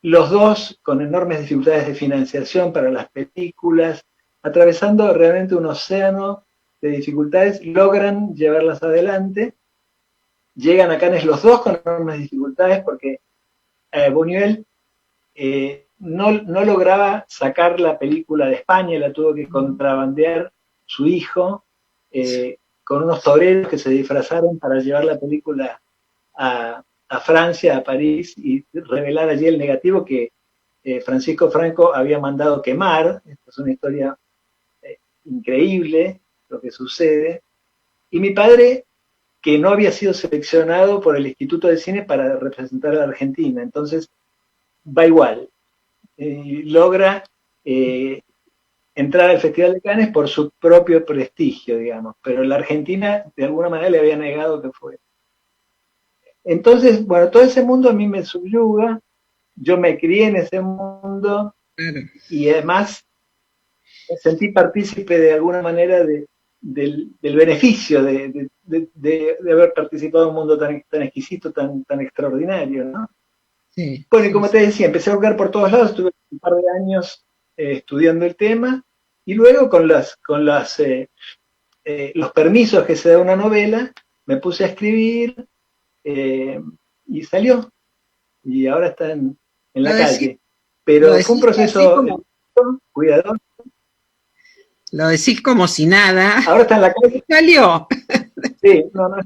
Los dos con enormes dificultades de financiación para las películas, atravesando realmente un océano de dificultades, logran llevarlas adelante. Llegan a Cannes los dos con enormes dificultades porque Buñuel no lograba sacar la película de España, la tuvo que contrabandear su hijo con unos toreros que se disfrazaron para llevar la película a Francia, a París, y revelar allí el negativo que Francisco Franco había mandado quemar. Esta es una historia increíble, lo que sucede. Y mi padre, que no había sido seleccionado por el Instituto de Cine para representar a la Argentina, entonces va igual. Logra entrar al Festival de Cannes por su propio prestigio, digamos, pero la Argentina de alguna manera le había negado que fuera. Entonces, bueno, todo ese mundo a mí me subyuga, yo me crié en ese mundo y además me sentí partícipe de alguna manera del beneficio de haber participado en un mundo tan exquisito, tan extraordinario, ¿no? Sí, bueno, y como te decía, empecé a buscar por todos lados, estuve un par de años estudiando el tema, y luego con los permisos que se da una novela, me puse a escribir, y salió, y ahora está en la calle. Pero fue un proceso cuidadoso. Lo decís como si nada. Ahora está en la calle. Salió. Sí, no.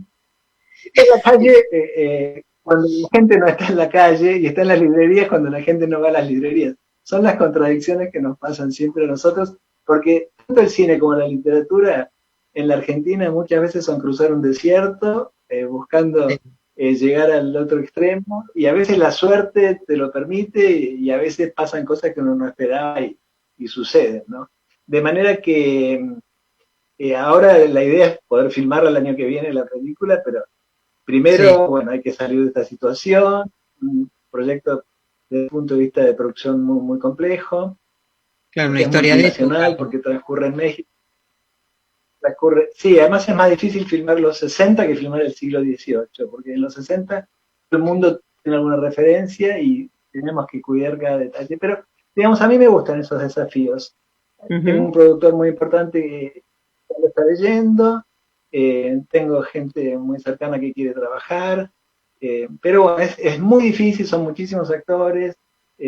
Está en la calle cuando la gente no está en la calle, y está en las librerías cuando la gente no va a las librerías. Son las contradicciones que nos pasan siempre a nosotros, porque tanto el cine como la literatura en la Argentina muchas veces son cruzar un desierto, buscando llegar al otro extremo, y a veces la suerte te lo permite, y a veces pasan cosas que uno no esperaba y suceden, ¿no? De manera que ahora la idea es poder filmarla el año que viene la película, pero primero, bueno, hay que salir de esta situación, un proyecto desde el punto de vista de producción muy, muy complejo. Claro, una historia nacional porque transcurre en México. Sí, además es más difícil filmar los 60 que filmar el siglo XVIII, porque en los 60 todo el mundo tiene alguna referencia y tenemos que cuidar cada detalle. Pero, digamos, a mí me gustan esos desafíos. Tengo un productor muy importante que lo está leyendo, tengo gente muy cercana que quiere trabajar, pero bueno, es muy difícil, son muchísimos actores,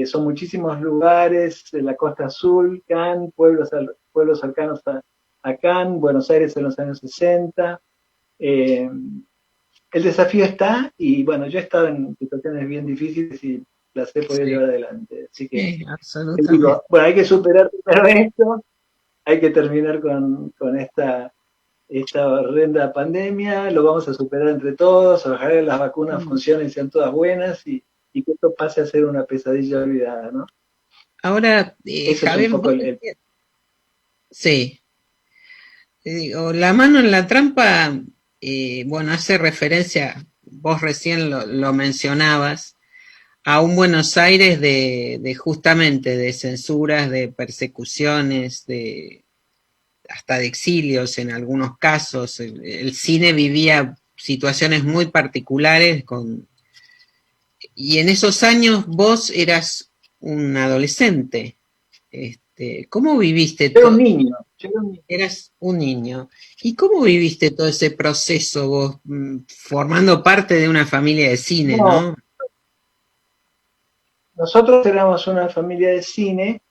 son muchísimos lugares, la Costa Azul, Cannes, pueblos cercanos a Cannes, Buenos Aires en los años 60. El desafío está, y bueno, yo he estado en situaciones bien difíciis y las he podido llevar adelante. Así que, absolutamente. Digo, bueno, hay que superar primero esto, hay que terminar con esta horrenda pandemia, lo vamos a superar entre todos, ojalá las vacunas funcionen, sean todas buenas, y que esto pase a ser una pesadilla olvidada, ¿no? Ahora, Javier, es un poco sí. La mano en la trampa, bueno, hace referencia, vos recién lo mencionabas, a un Buenos Aires de justamente de censuras, de persecuciones, hasta de exilios en algunos casos. El cine vivía situaciones muy particulares y en esos años vos eras un adolescente. ¿Cómo viviste todo? Era un niño. Eras un niño. ¿Y cómo viviste todo ese proceso vos, formando parte de una familia de cine, no? Nosotros éramos una familia de cine,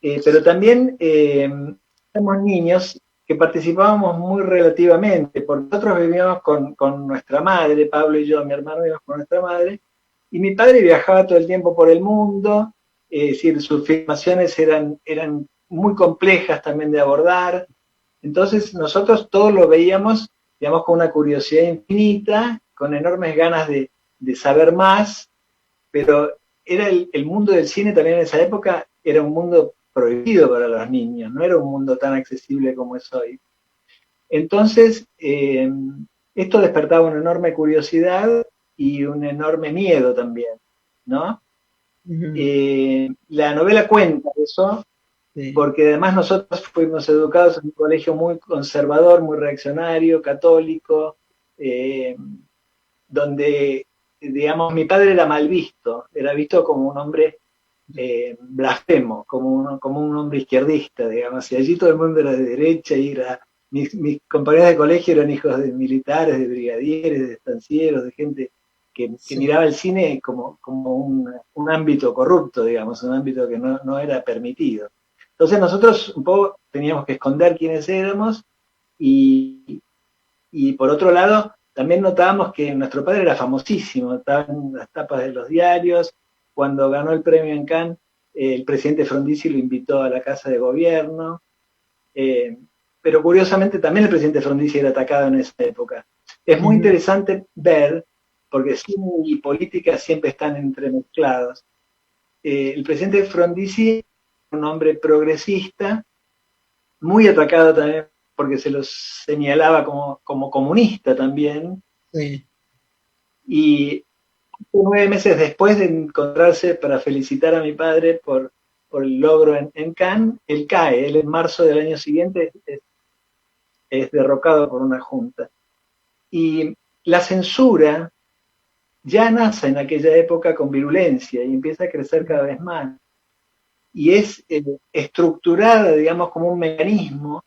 pero también éramos niños que participábamos muy relativamente, porque nosotros vivíamos con nuestra madre, Pablo y yo, mi hermano, vivíamos con nuestra madre, y mi padre viajaba todo el tiempo por el mundo, es decir, sus filmaciones eran muy complejas también de abordar, entonces nosotros todos lo veíamos, digamos, con una curiosidad infinita, con enormes ganas de saber más, pero era el mundo del cine también en esa época, era un mundo prohibido para los niños, no era un mundo tan accesible como es hoy. Entonces, esto despertaba una enorme curiosidad y un enorme miedo también, ¿no? La novela cuenta eso, Sí. porque además nosotros fuimos educados en un colegio muy conservador, muy reaccionario, católico, donde, digamos, mi padre era mal visto, era visto como un hombre blasfemo, como un hombre izquierdista, digamos, y allí todo el mundo era de derecha y mis compañeros de colegio eran hijos de militares, de brigadieres, de estancieros, de gente que Sí. miraba el cine como un ámbito corrupto, digamos, un ámbito que no era permitido. Entonces nosotros un poco teníamos que esconder quiénes éramos y por otro lado también notábamos que nuestro padre era famosísimo, estaba en las tapas de los diarios. Cuando ganó el premio en Cannes, el presidente Frondizi lo invitó a la Casa de Gobierno, pero curiosamente también el presidente Frondizi era atacado en esa época. Es muy interesante ver, porque cine y política siempre están entremezclados. El presidente Frondizi, un hombre progresista, muy atacado también porque se los señalaba como comunista también, Sí. y 9 meses después de encontrarse para felicitar a mi padre por el logro en Cannes, él cae. Él en marzo del año siguiente es derrocado por una junta. Y la censura ya nace en aquella época con virulencia y empieza a crecer cada vez más. Y es estructurada, digamos, como un mecanismo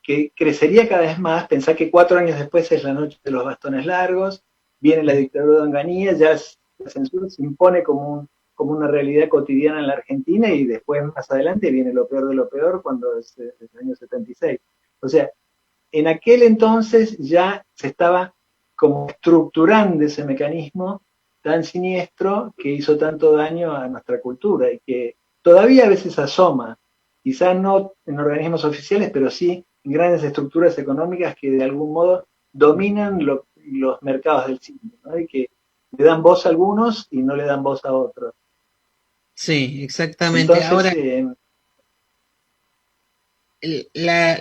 que crecería cada vez más. Pensá que 4 años después es la noche de los bastones largos, viene la dictadura de Onganía, ya la censura se impone como una realidad cotidiana en la Argentina, y después más adelante viene lo peor de lo peor, cuando es el año 76. O sea, en aquel entonces ya se estaba como estructurando ese mecanismo tan siniestro que hizo tanto daño a nuestra cultura y que todavía a veces asoma, quizás no en organismos oficiales, pero sí en grandes estructuras económicas que de algún modo dominan los mercados del cine, ¿no? Y que le dan voz a algunos y no le dan voz a otros. Sí, exactamente. Entonces, Ahora,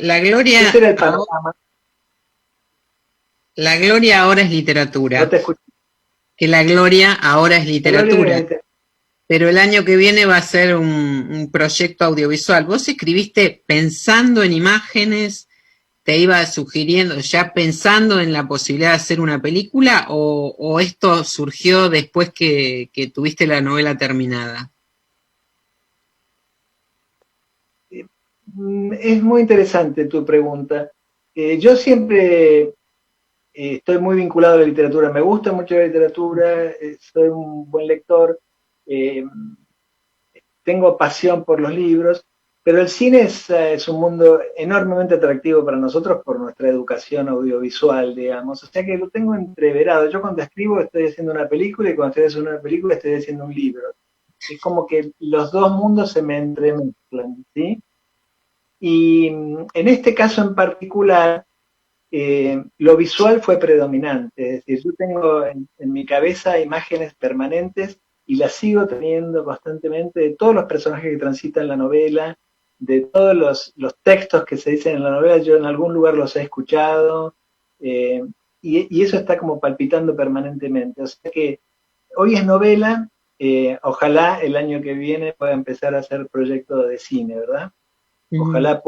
la gloria, ese era el panorama. la gloria ahora es No literatura. te escuché. Que la gloria ahora es literatura. Pero el año que viene va a ser un proyecto audiovisual. ¿Vos escribiste pensando en imágenes? ¿Te iba sugiriendo, ya pensando en la posibilidad de hacer una película? ¿O esto surgió después que tuviste la novela terminada? Es muy interesante tu pregunta. Yo siempre estoy muy vinculado a la literatura, me gusta mucho la literatura, soy un buen lector, tengo pasión por los libros, pero el cine es un mundo enormemente atractivo para nosotros por nuestra educación audiovisual, digamos. O sea que lo tengo entreverado. Yo cuando escribo estoy haciendo una película, y cuando estoy haciendo una película estoy haciendo un libro. Es como que los dos mundos se me entremezclan, ¿sí? Y en este caso en particular, lo visual fue predominante. Es decir, yo tengo en mi cabeza imágenes permanentes y las sigo teniendo constantemente de todos los personajes que transitan la novela, de todos los textos que se dicen en la novela. Yo en algún lugar los he escuchado, y eso está como palpitando permanentemente. O sea que hoy es novela, ojalá el año que viene pueda empezar a hacer proyectos de cine, ¿verdad? Ojalá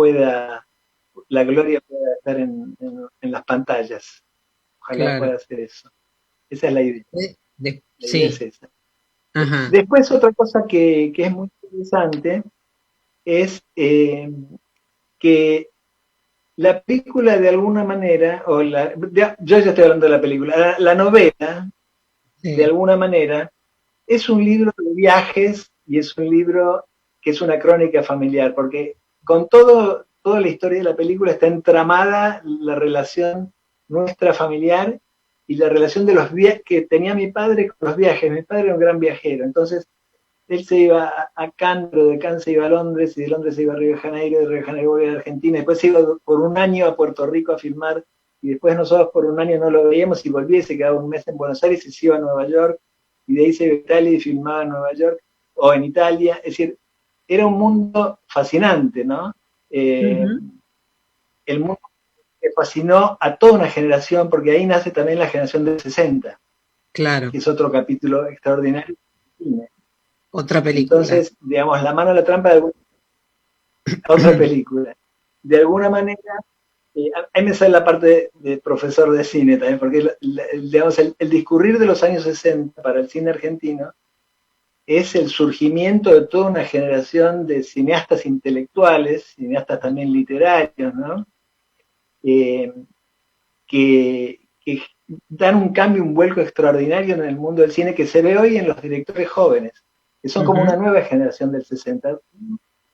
la gloria pueda estar en las pantallas. Ojalá Claro. pueda hacer eso. Esa es la idea. La idea es Sí. esa. Ajá. Después, otra cosa que es muy interesante es que la película, de alguna manera, yo ya estoy hablando de la película, la novela, Sí. de alguna manera, es un libro de viajes y es un libro que es una crónica familiar, porque con toda la historia de la película está entramada la relación nuestra familiar y la relación de los viajes que tenía mi padre con los viajes. Mi padre era un gran viajero, entonces él se iba a Cannes, pero de Cannes se iba a Londres, y de Londres se iba a Río de Janeiro, de Río de Janeiro volvía a Argentina, después se iba por un año a Puerto Rico a filmar, y después nosotros por un año no lo veíamos y volvía y se quedaba un mes en Buenos Aires y se iba a Nueva York. y de ahí se iba a Italia y filmaba en Nueva York o en Italia. Es decir, era un mundo fascinante, ¿no? El mundo que fascinó a toda una generación, porque ahí nace también la generación del 60. Claro. Que es otro capítulo extraordinario. Otra película. Entonces, digamos, La mano a la trampa de otra película. De alguna manera, ahí me sale la parte de profesor de cine también, porque digamos, el discurrir de los años 60 para el cine argentino es el surgimiento de toda una generación de cineastas intelectuales, cineastas también literarios, ¿no? Que dan un cambio, un vuelco extraordinario en el mundo del cine que se ve hoy en los directores jóvenes, que son como una nueva generación del 60.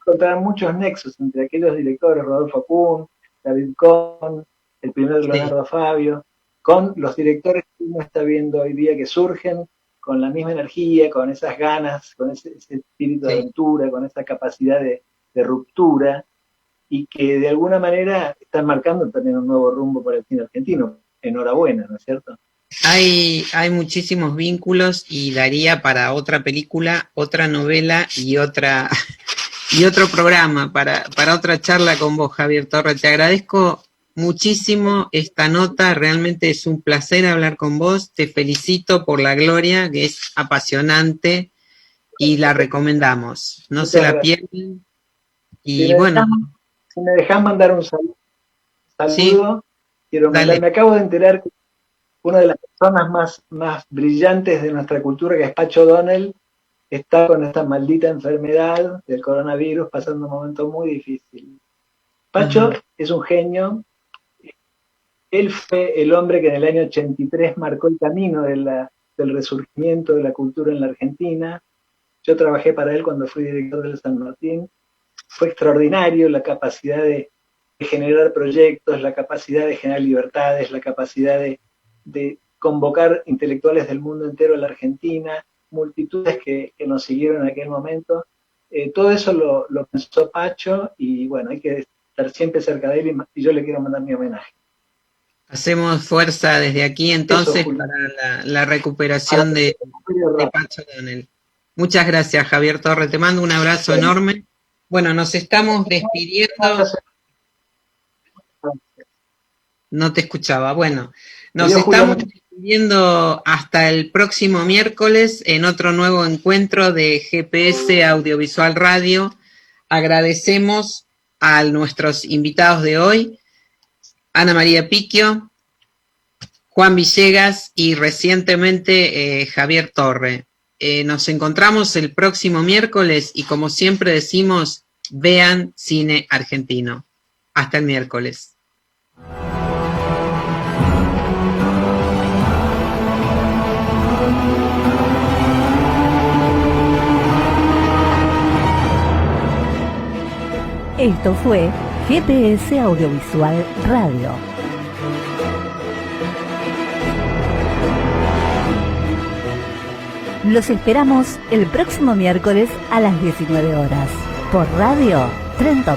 Encontrarán muchos nexos entre aquellos directores, Rodolfo Kuhn, David Cohn, el primer Leonardo Fabio, con los directores que uno está viendo hoy día que surgen con la misma energía, con esas ganas, con ese espíritu de aventura, con esa capacidad de ruptura, y que de alguna manera están marcando también un nuevo rumbo para el cine argentino. Enhorabuena, ¿no es cierto? Hay muchísimos vínculos y daría para otra película, otra novela y otro programa, para otra charla con vos, Javier Torre. Te agradezco muchísimo esta nota, realmente es un placer hablar con vos, te felicito por La Gloria, que es apasionante y la recomendamos, no se la pierden. Y bueno, si me dejás mandar un saludo, sí, quiero mandar, me acabo de enterar que una de las personas más brillantes de nuestra cultura, que es Pacho O'Donnell, está con esta maldita enfermedad del coronavirus, pasando un momento muy difícil. Pacho es un genio. Él fue el hombre que en el año 83 marcó el camino del resurgimiento de la cultura en la Argentina. Yo trabajé para él cuando fui director del San Martín. Fue extraordinario la capacidad de generar proyectos, la capacidad de generar libertades, la capacidad de convocar intelectuales del mundo entero a la Argentina, multitudes que nos siguieron en aquel momento. Todo eso lo pensó Pacho y bueno, hay que estar siempre cerca de él y yo le quiero mandar mi homenaje. Hacemos fuerza desde aquí entonces para la recuperación de Pacho O'Donnell. Muchas gracias, Javier Torre, te mando un abrazo enorme. Bueno, nos estamos despidiendo. No te escuchaba. Bueno, nos estamos despidiendo hasta el próximo miércoles en otro nuevo encuentro de GPS Audiovisual Radio. Agradecemos a nuestros invitados de hoy, Ana María Picchio, Juan Villegas y recientemente Javier Torre. Nos encontramos el próximo miércoles y como siempre decimos, vean cine argentino. Hasta el miércoles. Esto fue GPS Audiovisual Radio. Los esperamos el próximo miércoles a las 19 horas por Radio Trento.